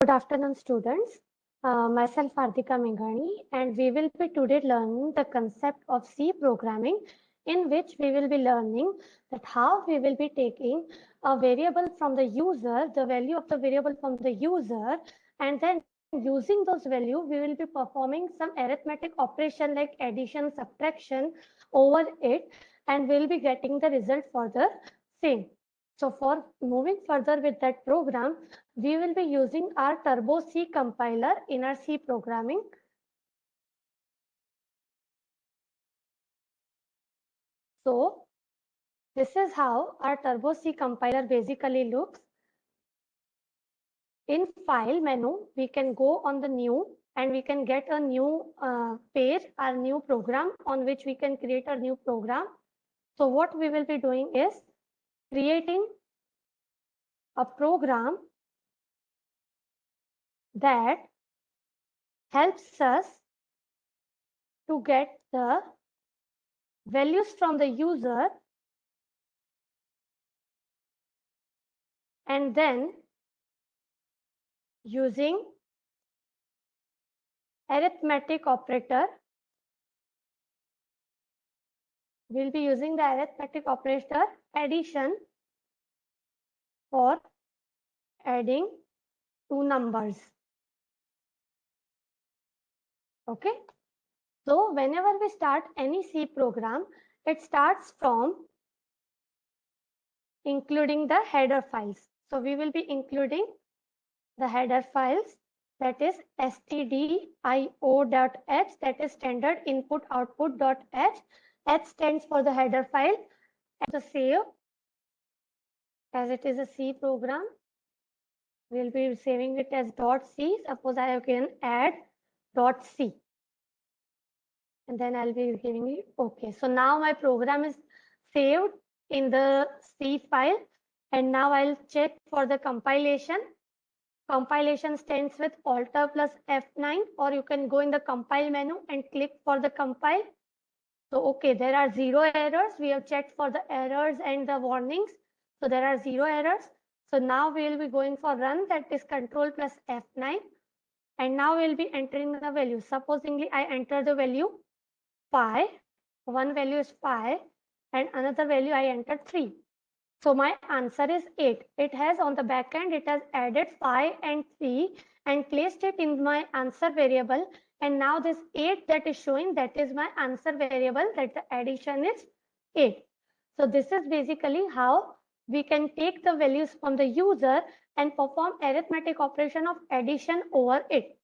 Good afternoon, students. Myself Ardhika Meghani, and we will be today learning the concept of C programming, in which we will be learning that how we will be taking a variable from the user, the value of the variable from the user, and then using those value, we will be performing some arithmetic operation like addition, subtraction over it, and we'll be getting the result for the same. So for moving further with that program, we will be using our Turbo C compiler in our C programming. So this is how our Turbo C compiler basically looks. In file menu, we can go on the new and we can get a new page, our new program on which we can create a new program. So what we will be doing is creating a program that helps us to get the values from the user and then using arithmetic operator, we'll be using the arithmetic operator addition for adding two numbers. Okay, so whenever we start any C program, it starts from including the header files. So we will be including the header files, that is stdio.h, that is standard input output.h. H stands for the header file, and the save, as it is a C program, we'll be saving it as .c. Suppose I can add .c, and then I'll be giving it OK. So now my program is saved in the C file, and now I'll check for the compilation. Compilation stands with Alt plus F9, or you can go in the compile menu and click for the compile. So okay, there are 0 errors. We have checked for the errors and the warnings. So there are 0 errors. So now we will be going for run, that is Control plus F9. And now we'll be entering the value. Supposingly I enter the value 5. One value is 5 and another value I entered 3. So my answer is 8. It has on the back end, it has added 5 and 3 and placed it in my answer variable. And now this 8 that is showing, that is my answer variable, that the addition is 8. So this is basically how we can take the values from the user and perform arithmetic operation of addition over it.